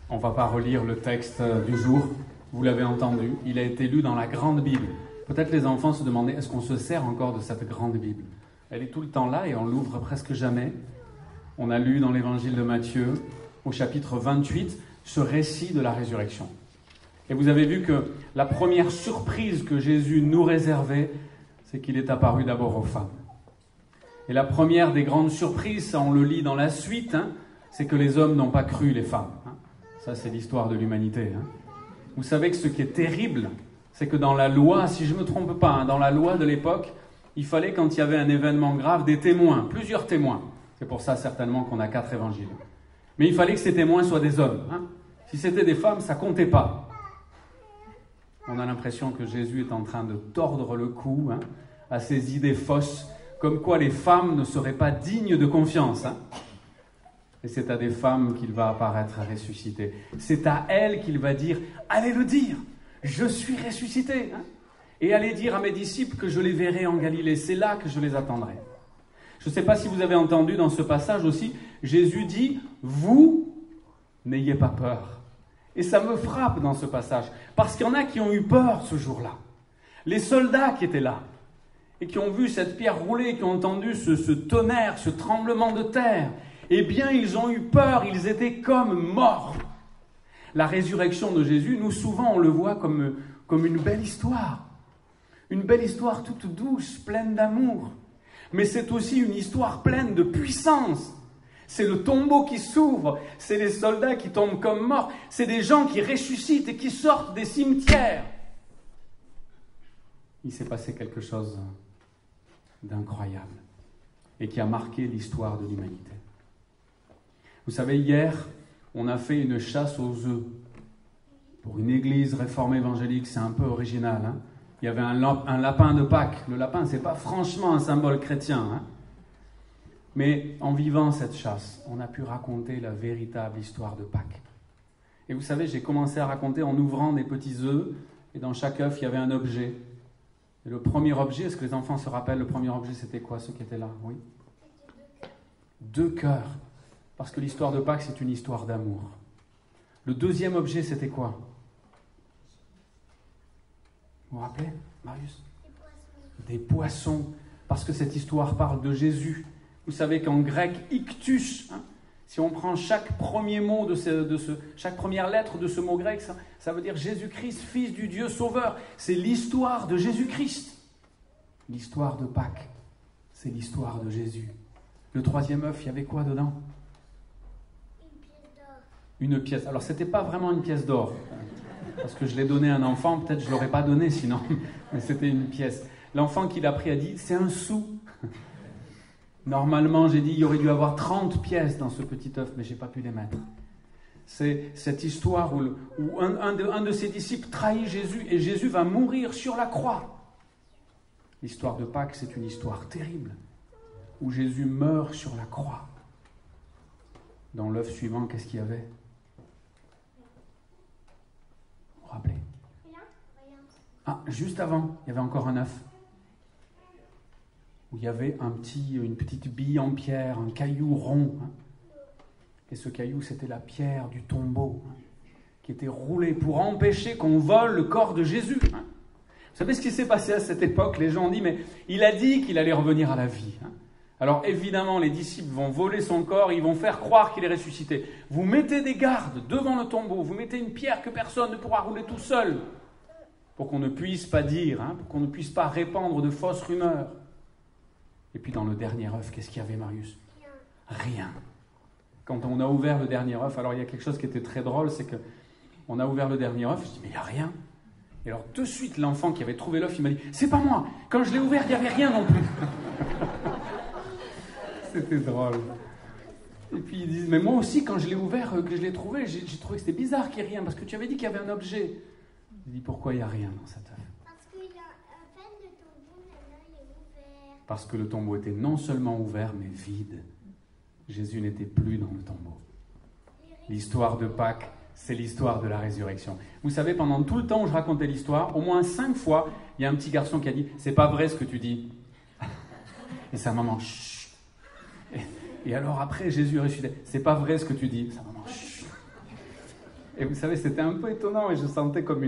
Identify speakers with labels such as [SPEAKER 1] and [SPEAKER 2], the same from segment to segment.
[SPEAKER 1] On ne va pas relire le texte du jour, vous l'avez entendu, il a été lu dans la grande Bible. Peut-être les enfants se demandaient, est-ce qu'on se sert encore de cette grande Bible? Elle est tout le temps là et on l'ouvre presque jamais. On a lu dans l'évangile de Matthieu, au chapitre 28, ce récit de la résurrection. Et vous avez vu que la première surprise que Jésus nous réservait, c'est qu'il est apparu d'abord aux femmes. Et la première des grandes surprises, ça on le lit dans la suite, c'est que les hommes n'ont pas cru les femmes. Ça c'est l'histoire de l'humanité. Vous savez que ce qui est terrible, c'est que dans la loi, si je ne me trompe pas, dans la loi de l'époque, il fallait quand il y avait un événement grave des témoins, plusieurs témoins. C'est pour ça certainement qu'on a 4 évangiles. Mais il fallait que ces témoins soient des hommes. Si c'était des femmes, ça ne comptait pas. On a l'impression que Jésus est en train de tordre le cou à ces idées fausses, comme quoi les femmes ne seraient pas dignes de confiance. Et c'est à des femmes qu'il va apparaître ressuscité. C'est à elles qu'il va dire « Allez le dire, je suis ressuscité !» Et allez dire à mes disciples que je les verrai en Galilée. C'est là que je les attendrai. Je ne sais pas si vous avez entendu dans ce passage aussi, Jésus dit « Vous, n'ayez pas peur ». Et ça me frappe dans ce passage, parce qu'il y en a qui ont eu peur ce jour-là. Les soldats qui étaient là, et qui ont vu cette pierre rouler, qui ont entendu ce tonnerre, ce tremblement de terre, eh bien, ils ont eu peur, ils étaient comme morts. La résurrection de Jésus, nous, souvent, on le voit comme une belle histoire. Une belle histoire toute douce, pleine d'amour. Mais c'est aussi une histoire pleine de puissance. C'est le tombeau qui s'ouvre, c'est les soldats qui tombent comme morts, c'est des gens qui ressuscitent et qui sortent des cimetières. Il s'est passé quelque chose d'incroyable et qui a marqué l'histoire de l'humanité. Vous savez, hier, on a fait une chasse aux œufs. Pour une église réformée évangélique, c'est un peu original. Il y avait un lapin de Pâques. Le lapin, ce n'est pas franchement un symbole chrétien. Mais en vivant cette chasse, on a pu raconter la véritable histoire de Pâques. Et vous savez, j'ai commencé à raconter en ouvrant des petits œufs. Et dans chaque œuf, il y avait un objet. Et le premier objet, est-ce que les enfants se rappellent, le premier objet, c'était quoi, ceux qui étaient là? Oui. 2 cœurs. Parce que l'histoire de Pâques, c'est une histoire d'amour. Le deuxième objet, c'était quoi? Vous vous rappelez, Marius? Des poissons. Parce que cette histoire parle de Jésus. Vous savez qu'en grec, ictus, si on prend chaque premier mot chaque première lettre de ce mot grec, ça veut dire Jésus-Christ, fils du Dieu sauveur. C'est l'histoire de Jésus-Christ. L'histoire de Pâques, c'est l'histoire de Jésus. Le troisième œuf, il y avait quoi dedans? Une pièce. Alors, ce n'était pas vraiment une pièce d'or. Parce que je l'ai donné à un enfant, peut-être je ne l'aurais pas donné sinon. Mais c'était une pièce. L'enfant qui l'a pris a dit, c'est un sou. Normalement, j'ai dit, il y aurait dû avoir 30 pièces dans ce petit œuf, mais je n'ai pas pu les mettre. C'est cette histoire où un de ses disciples trahit Jésus et Jésus va mourir sur la croix. L'histoire de Pâques, c'est une histoire terrible, où Jésus meurt sur la croix. Dans l'œuf suivant, qu'est-ce qu'il y avait? Vous vous rappelez? Juste avant, il y avait encore un œuf. Où il y avait une petite bille en pierre, un caillou rond. Et ce caillou, c'était la pierre du tombeau, qui était roulée pour empêcher qu'on vole le corps de Jésus. Vous savez ce qui s'est passé à cette époque? Les gens ont dit, mais il a dit qu'il allait revenir à la vie. Alors évidemment, les disciples vont voler son corps, ils vont faire croire qu'il est ressuscité. Vous mettez des gardes devant le tombeau, vous mettez une pierre que personne ne pourra rouler tout seul, pour qu'on ne puisse pas dire, pour qu'on ne puisse pas répandre de fausses rumeurs. Et puis dans le dernier œuf, qu'est-ce qu'il y avait, Marius? Rien. Quand on a ouvert le dernier œuf, alors il y a quelque chose qui était très drôle, c'est qu'on a ouvert le dernier œuf, je dis mais il n'y a rien. Et alors de suite, l'enfant qui avait trouvé l'œuf, il m'a dit, c'est pas moi, quand je l'ai ouvert, il n'y avait rien non plus. C'était drôle. Et puis ils disent, mais moi aussi, quand je l'ai ouvert, que je l'ai trouvé, j'ai trouvé que c'était bizarre qu'il n'y ait rien, parce que tu avais dit qu'il y avait un objet. Je dis, pourquoi il n'y a rien dans cet œuf? Parce que le tombeau était non seulement ouvert, mais vide. Jésus n'était plus dans le tombeau. L'histoire de Pâques, c'est l'histoire de la résurrection. Vous savez, pendant tout le temps où je racontais l'histoire, au moins 5 fois, il y a un petit garçon qui a dit « C'est pas vrai ce que tu dis ». Et sa maman « Chut ». Et alors après, Jésus est ressuscité. « C'est pas vrai ce que tu dis ». Sa maman « Chut ». Et vous savez, c'était un peu étonnant et je sentais comme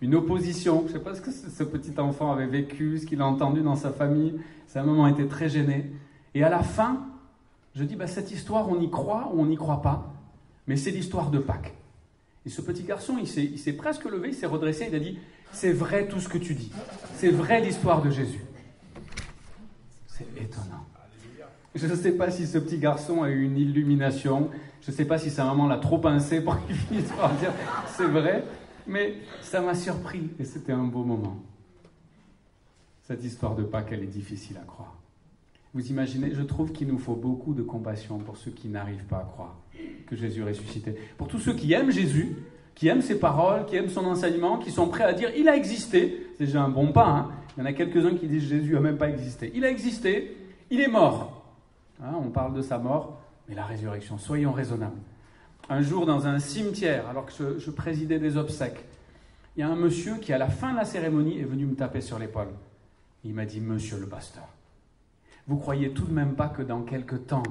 [SPEAKER 1] une opposition. Je ne sais pas ce que ce petit enfant avait vécu, ce qu'il a entendu dans sa famille. C'est un moment été très gêné. Et à la fin, je dis, cette histoire, on y croit ou on n'y croit pas, mais c'est l'histoire de Pâques. Et ce petit garçon, il s'est presque levé, il s'est redressé, il a dit, c'est vrai tout ce que tu dis. C'est vrai l'histoire de Jésus. C'est étonnant. Je ne sais pas si ce petit garçon a eu une illumination. Je ne sais pas si sa maman l'a trop pincé pour qu'il finisse par dire c'est vrai. Mais ça m'a surpris et c'était un beau moment. Cette histoire de Pâques, elle est difficile à croire. Vous imaginez, je trouve qu'il nous faut beaucoup de compassion pour ceux qui n'arrivent pas à croire que Jésus est ressuscité. Pour tous ceux qui aiment Jésus, qui aiment ses paroles, qui aiment son enseignement, qui sont prêts à dire il a existé. C'est déjà un bon pas. Hein. Il y en a quelques-uns qui disent Jésus n'a même pas existé. Il a existé, il est mort. Hein, on parle de sa mort, mais la résurrection, soyons raisonnables. Un jour, dans un cimetière, alors que je présidais des obsèques, il y a un monsieur qui, à la fin de la cérémonie, est venu me taper sur l'épaule. Il m'a dit, monsieur le pasteur, vous croyez tout de même pas que dans quelque temps,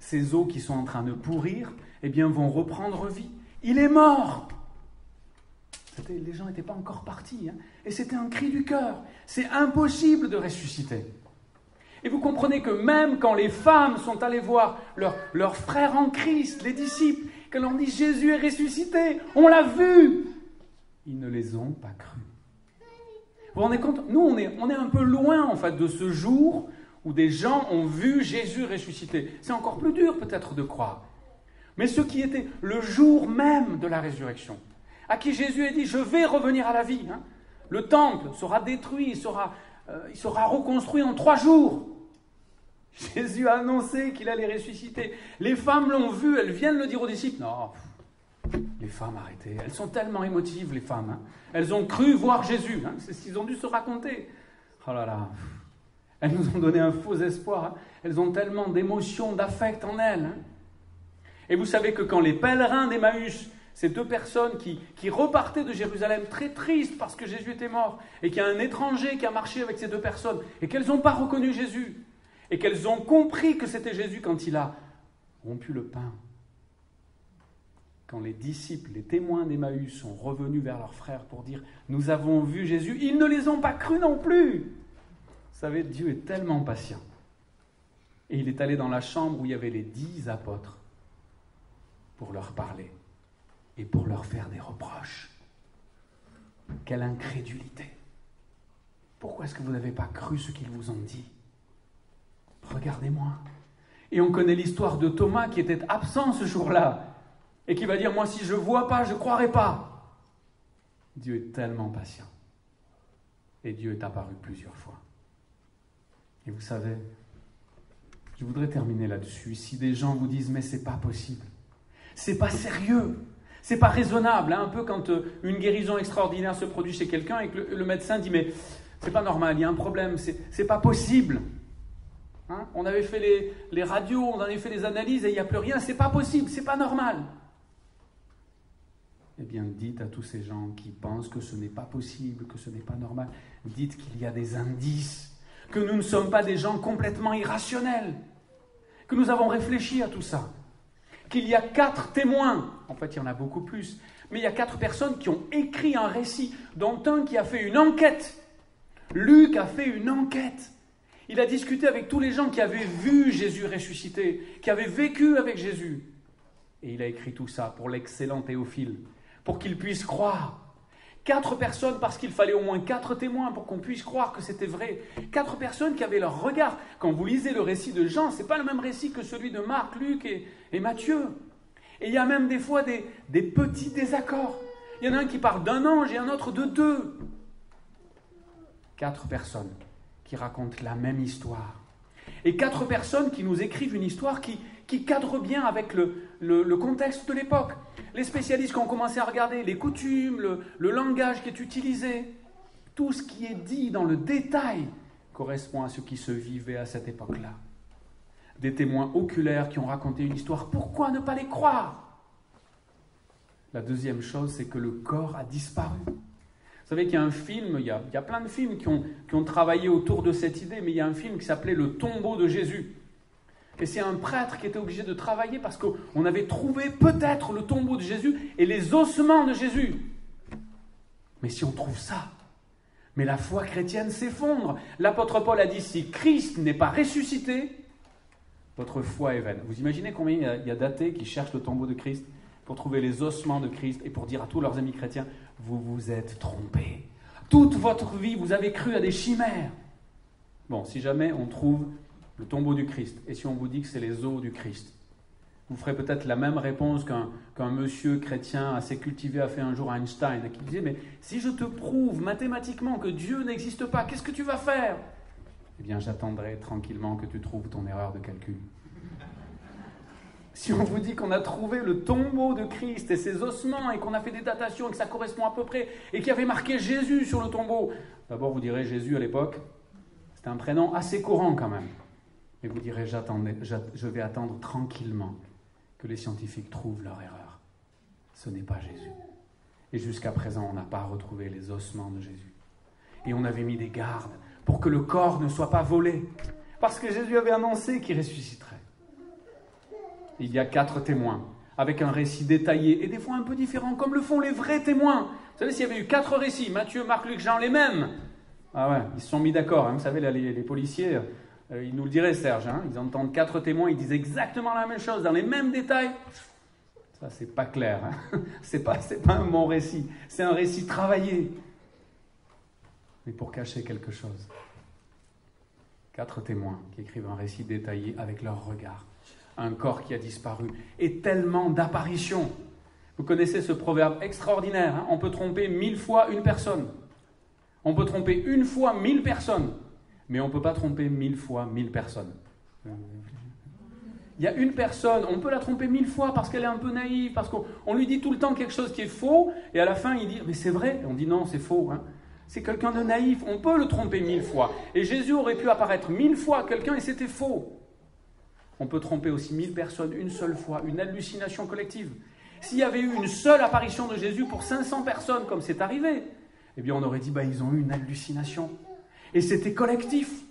[SPEAKER 1] ces os qui sont en train de pourrir, vont reprendre vie? Il est mort! Les gens n'étaient pas encore partis, et c'était un cri du cœur. C'est impossible de ressusciter. Et vous comprenez que même quand les femmes sont allées voir leurs frères en Christ, les disciples, qu'elles leur ont dit « Jésus est ressuscité, on l'a vu !» Ils ne les ont pas cru. Vous vous rendez compte? Nous, on est un peu loin en fait de ce jour où des gens ont vu Jésus ressuscité. C'est encore plus dur peut-être de croire. Mais ce qui était le jour même de la résurrection, à qui Jésus a dit « Je vais revenir à la vie ». Le temple sera détruit, il sera reconstruit en 3 jours. Jésus a annoncé qu'il allait ressusciter. Les femmes l'ont vu, elles viennent le dire aux disciples. Non, les femmes, arrêtez. Elles sont tellement émotives, les femmes. Elles ont cru voir Jésus. C'est ce qu'ils ont dû se raconter. Oh là là. Elles nous ont donné un faux espoir. Elles ont tellement d'émotions, d'affect en elles. Et vous savez que quand les pèlerins d'Emmaüs, ces 2 personnes qui repartaient de Jérusalem très tristes parce que Jésus était mort, et qu'il y a un étranger qui a marché avec ces 2 personnes, et qu'elles n'ont pas reconnu Jésus, et qu'elles ont compris que c'était Jésus quand il a rompu le pain. Quand les disciples, les témoins d'Emmaüs sont revenus vers leurs frères pour dire « Nous avons vu Jésus », ils ne les ont pas crus non plus. Vous savez, Dieu est tellement patient. Et il est allé dans la chambre où il y avait les 10 apôtres pour leur parler et pour leur faire des reproches. Quelle incrédulité! Pourquoi est-ce que vous n'avez pas cru ce qu'ils vous ont dit? Regardez-moi. Et on connaît l'histoire de Thomas qui était absent ce jour-là et qui va dire « Moi, si je ne vois pas, je ne croirai pas ». Dieu est tellement patient. Et Dieu est apparu plusieurs fois. Et vous savez, je voudrais terminer là-dessus. Si des gens vous disent « Mais c'est pas possible, c'est pas sérieux ». C'est pas raisonnable, un peu quand une guérison extraordinaire se produit chez quelqu'un et que le médecin dit « Mais c'est pas normal, il y a un problème, c'est pas possible. » On avait fait les radios, on avait fait les analyses et il n'y a plus rien, c'est pas possible, c'est pas normal. Eh bien, dites à tous ces gens qui pensent que ce n'est pas possible, que ce n'est pas normal, dites qu'il y a des indices, que nous ne sommes pas des gens complètement irrationnels, que nous avons réfléchi à tout ça. Qu'il y a 4 témoins, en fait il y en a beaucoup plus, mais il y a 4 personnes qui ont écrit un récit, dont un qui a fait une enquête. Luc a fait une enquête. Il a discuté avec tous les gens qui avaient vu Jésus ressuscité, qui avaient vécu avec Jésus. Et il a écrit tout ça pour l'excellent Théophile, pour qu'il puisse croire. 4 personnes, parce qu'il fallait au moins 4 témoins pour qu'on puisse croire que c'était vrai. 4 personnes qui avaient leur regard. Quand vous lisez le récit de Jean, ce n'est pas le même récit que celui de Marc, Luc et Matthieu. Et il y a même des fois des petits désaccords. Il y en a un qui parle d'un ange et un autre de 2. 4 personnes qui racontent la même histoire. Et 4 personnes qui nous écrivent une histoire qui cadre bien avec le contexte de l'époque. Les spécialistes qui ont commencé à regarder les coutumes, le langage qui est utilisé, tout ce qui est dit dans le détail correspond à ce qui se vivait à cette époque-là. Des témoins oculaires qui ont raconté une histoire, pourquoi ne pas les croire? La deuxième chose, c'est que le corps a disparu. Vous savez qu'il y a un film, il y a plein de films qui ont travaillé autour de cette idée, mais il y a un film qui s'appelait « Le tombeau de Jésus ». Et c'est un prêtre qui était obligé de travailler parce qu'on avait trouvé peut-être le tombeau de Jésus et les ossements de Jésus. Mais si on trouve ça, mais la foi chrétienne s'effondre. L'apôtre Paul a dit, si Christ n'est pas ressuscité, votre foi est vaine. Vous imaginez combien il y a d'athées qui cherchent le tombeau de Christ pour trouver les ossements de Christ et pour dire à tous leurs amis chrétiens, vous vous êtes trompés. Toute votre vie, vous avez cru à des chimères. Bon, si jamais on trouve le tombeau du Christ, et si on vous dit que c'est les os du Christ, vous ferez peut-être la même réponse qu'un monsieur chrétien assez cultivé a fait un jour à Einstein, qui disait, mais si je te prouve mathématiquement que Dieu n'existe pas, qu'est-ce que tu vas faire? Eh bien, j'attendrai tranquillement que tu trouves ton erreur de calcul. Si on vous dit qu'on a trouvé le tombeau de Christ et ses ossements, et qu'on a fait des datations, et que ça correspond à peu près, et qu'il y avait marqué Jésus sur le tombeau, d'abord vous direz Jésus à l'époque, c'était un prénom assez courant quand même. Et vous direz, je vais attendre tranquillement que les scientifiques trouvent leur erreur. Ce n'est pas Jésus. Et jusqu'à présent, on n'a pas retrouvé les ossements de Jésus. Et on avait mis des gardes pour que le corps ne soit pas volé. Parce que Jésus avait annoncé qu'il ressusciterait. Il y a 4 témoins, avec un récit détaillé, et des fois un peu différent, comme le font les vrais témoins. Vous savez, s'il y avait eu 4 récits, Matthieu, Marc, Luc, Jean, les mêmes. Ah ouais, ils se sont mis d'accord. Hein. Vous savez, là, les policiers... ils nous le diraient, Serge, hein, ils entendent 4 témoins, ils disent exactement la même chose, dans les mêmes détails. Ça, c'est pas clair. Hein. C'est pas un bon récit. C'est un récit travaillé. Mais pour cacher quelque chose. 4 témoins qui écrivent un récit détaillé avec leur regard. Un corps qui a disparu. Et tellement d'apparitions. Vous connaissez ce proverbe extraordinaire. Hein, on peut tromper 1000 fois une personne. On peut tromper une fois 1000 personnes. Mais on ne peut pas tromper 1000 fois 1000 personnes. Il y a une personne, on peut la tromper 1000 fois parce qu'elle est un peu naïve, parce qu'on lui dit tout le temps quelque chose qui est faux, et à la fin il dit « mais c'est vrai », on dit « non, c'est faux hein. ». C'est quelqu'un de naïf, on peut le tromper 1000 fois. Et Jésus aurait pu apparaître 1000 fois à quelqu'un et c'était faux. On peut tromper aussi 1000 personnes une seule fois, une hallucination collective. S'il y avait eu une seule apparition de Jésus pour 500 personnes, comme c'est arrivé, eh bien on aurait dit ils ont eu une hallucination. Et c'était collectif.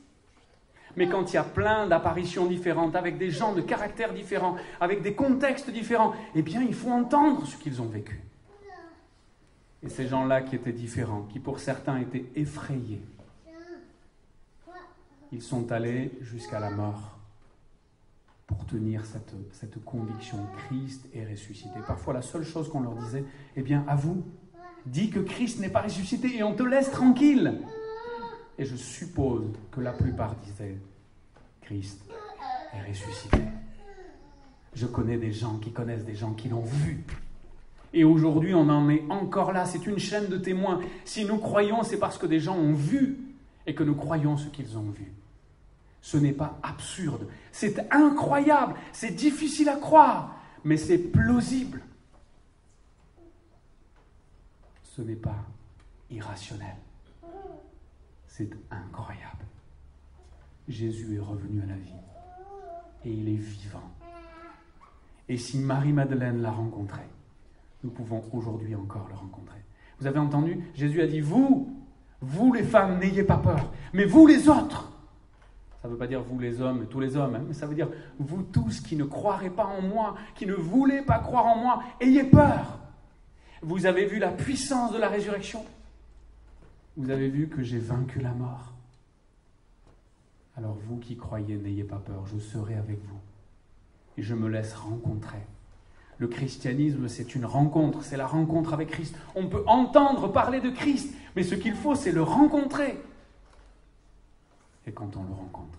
[SPEAKER 1] Mais quand il y a plein d'apparitions différentes, avec des gens de caractères différents, avec des contextes différents, eh bien, il faut entendre ce qu'ils ont vécu. Et ces gens-là qui étaient différents, qui pour certains étaient effrayés, ils sont allés jusqu'à la mort pour tenir cette conviction. Christ est ressuscité. Parfois, la seule chose qu'on leur disait, eh bien, à vous, dis que Christ n'est pas ressuscité et on te laisse tranquille. Et je suppose que la plupart disaient « Christ est ressuscité ». Je connais des gens qui connaissent des gens qui l'ont vu. Et aujourd'hui, on en est encore là. C'est une chaîne de témoins. Si nous croyons, c'est parce que des gens ont vu et que nous croyons ce qu'ils ont vu. Ce n'est pas absurde. C'est incroyable. C'est difficile à croire. Mais c'est plausible. Ce n'est pas irrationnel. C'est incroyable. Jésus est revenu à la vie. Et il est vivant. Et si Marie-Madeleine l'a rencontré, nous pouvons aujourd'hui encore le rencontrer. Vous avez entendu? Jésus a dit, vous les femmes, n'ayez pas peur. Mais vous les autres, ça ne veut pas dire vous les hommes, tous les hommes, hein, mais ça veut dire vous tous qui ne croirez pas en moi, qui ne voulez pas croire en moi, ayez peur. Vous avez vu la puissance de la résurrection. Vous avez vu que j'ai vaincu la mort. Alors vous qui croyez, n'ayez pas peur, je serai avec vous. Et je me laisse rencontrer. Le christianisme, c'est une rencontre, c'est la rencontre avec Christ. On peut entendre parler de Christ, mais ce qu'il faut, c'est le rencontrer. Et quand on le rencontre,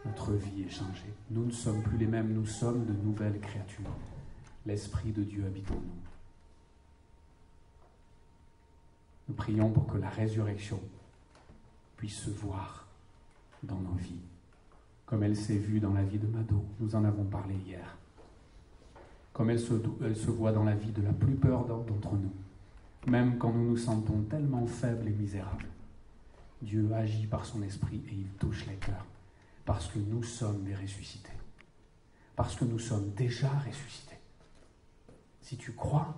[SPEAKER 1] notre vie est changée. Nous ne sommes plus les mêmes, nous sommes de nouvelles créatures. L'Esprit de Dieu habite en nous. Nous prions pour que la résurrection puisse se voir dans nos vies, comme elle s'est vue dans la vie de Mado. Nous en avons parlé hier. Comme elle se voit dans la vie de la plupart d'entre nous, même quand nous nous sentons tellement faibles et misérables. Dieu agit par son esprit et il touche les cœurs, parce que nous sommes des ressuscités, parce que nous sommes déjà ressuscités. Si tu crois,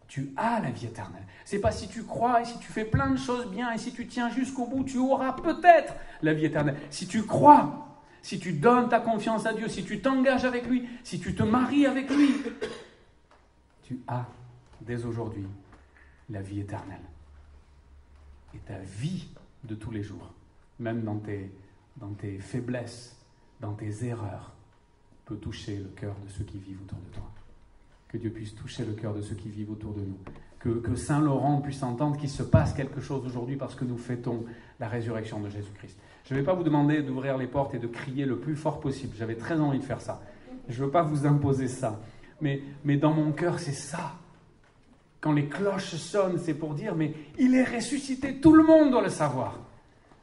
[SPEAKER 1] Tu as la vie éternelle. C'est pas si tu crois et si tu fais plein de choses bien et si tu tiens jusqu'au bout, tu auras peut-être la vie éternelle. Si tu crois, si tu donnes ta confiance à Dieu, si tu t'engages avec lui, si tu te maries avec lui, tu as dès aujourd'hui la vie éternelle. Et ta vie de tous les jours, même dans tes faiblesses, dans tes erreurs, peut toucher le cœur de ceux qui vivent autour de toi. Que Dieu puisse toucher le cœur de ceux qui vivent autour de nous. Que Saint Laurent puisse entendre qu'il se passe quelque chose aujourd'hui parce que nous fêtons la résurrection de Jésus-Christ. Je ne vais pas vous demander d'ouvrir les portes et de crier le plus fort possible. J'avais très envie de faire ça. Je ne veux pas vous imposer ça. Mais dans mon cœur, c'est ça. Quand les cloches sonnent, c'est pour dire, mais il est ressuscité, tout le monde doit le savoir.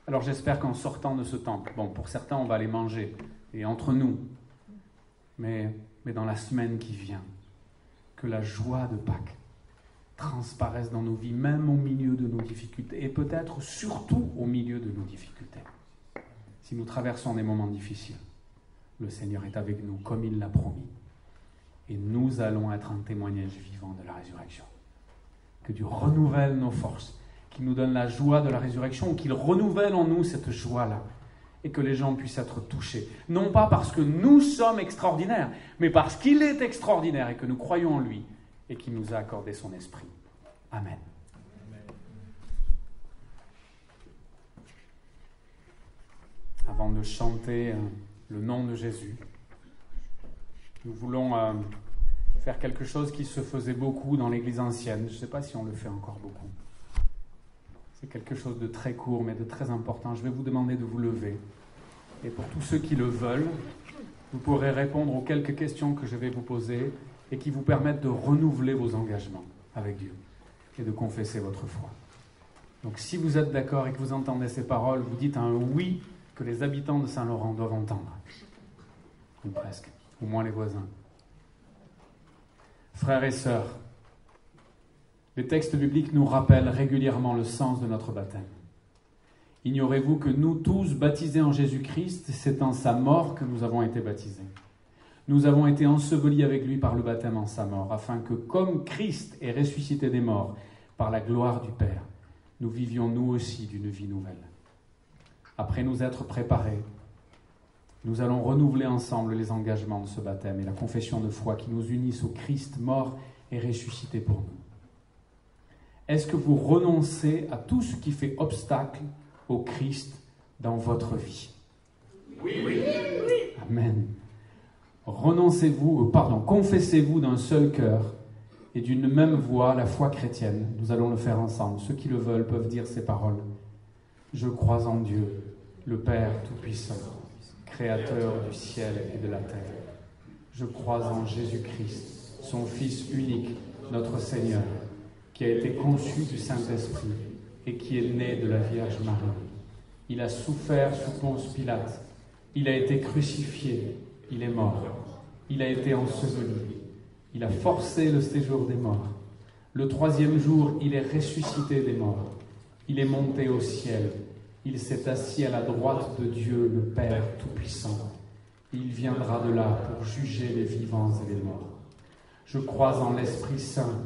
[SPEAKER 1] Alors j'espère qu'en sortant de ce temple, bon, pour certains, on va aller manger, et entre nous, mais dans la semaine qui vient, que la joie de Pâques transparaisse dans nos vies, même au milieu de nos difficultés, et peut-être surtout au milieu de nos difficultés. Si nous traversons des moments difficiles, le Seigneur est avec nous, comme il l'a promis, et nous allons être un témoignage vivant de la résurrection. Que Dieu renouvelle nos forces, qu'il nous donne la joie de la résurrection, qu'il renouvelle en nous cette joie-là, et que les gens puissent être touchés. Non pas parce que nous sommes extraordinaires, mais parce qu'il est extraordinaire et que nous croyons en lui, et qu'il nous a accordé son esprit. Amen. Avant de chanter le nom de Jésus, nous voulons faire quelque chose qui se faisait beaucoup dans l'Église ancienne. Je ne sais pas si on le fait encore beaucoup. C'est quelque chose de très court, mais de très important. Je vais vous demander de vous lever. Et pour tous ceux qui le veulent, vous pourrez répondre aux quelques questions que je vais vous poser et qui vous permettent de renouveler vos engagements avec Dieu et de confesser votre foi. Donc si vous êtes d'accord et que vous entendez ces paroles, vous dites un oui que les habitants de Saint-Laurent doivent entendre. Ou presque, au moins les voisins. Frères et sœurs, les textes bibliques nous rappellent régulièrement le sens de notre baptême. Ignorez-vous que nous tous, baptisés en Jésus-Christ, c'est en sa mort que nous avons été baptisés. Nous avons été ensevelis avec lui par le baptême en sa mort, afin que, comme Christ est ressuscité des morts par la gloire du Père, nous vivions nous aussi d'une vie nouvelle. Après nous être préparés, nous allons renouveler ensemble les engagements de ce baptême et la confession de foi qui nous unissent au Christ mort et ressuscité pour nous. Est-ce que vous renoncez à tout ce qui fait obstacle au Christ dans votre vie? Oui. Amen. Confessez-vous d'un seul cœur et d'une même voix la foi chrétienne. Nous allons le faire ensemble. Ceux qui le veulent peuvent dire ces paroles. Je crois en Dieu, le Père Tout-Puissant, Créateur du ciel et de la terre. Je crois en Jésus-Christ, son Fils unique, notre Seigneur, qui a été conçu du Saint-Esprit et qui est né de la Vierge Marie. Il a souffert sous Ponce Pilate. Il a été crucifié. Il est mort. Il a été enseveli. Il a forcé le séjour des morts. Le troisième jour, il est ressuscité des morts. Il est monté au ciel. Il s'est assis à la droite de Dieu, le Père Tout-Puissant. Il viendra de là pour juger les vivants et les morts. Je crois en l'Esprit Saint.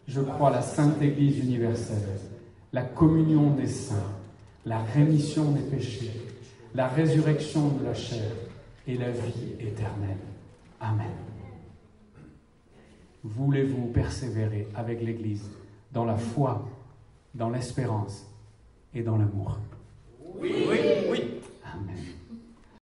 [SPEAKER 1] Je crois à la Sainte Église universelle, la communion des saints, la rémission des péchés, la résurrection de la chair et la vie éternelle. Amen. Voulez-vous persévérer avec l'Église dans la foi, dans l'espérance et dans l'amour? Oui. Amen.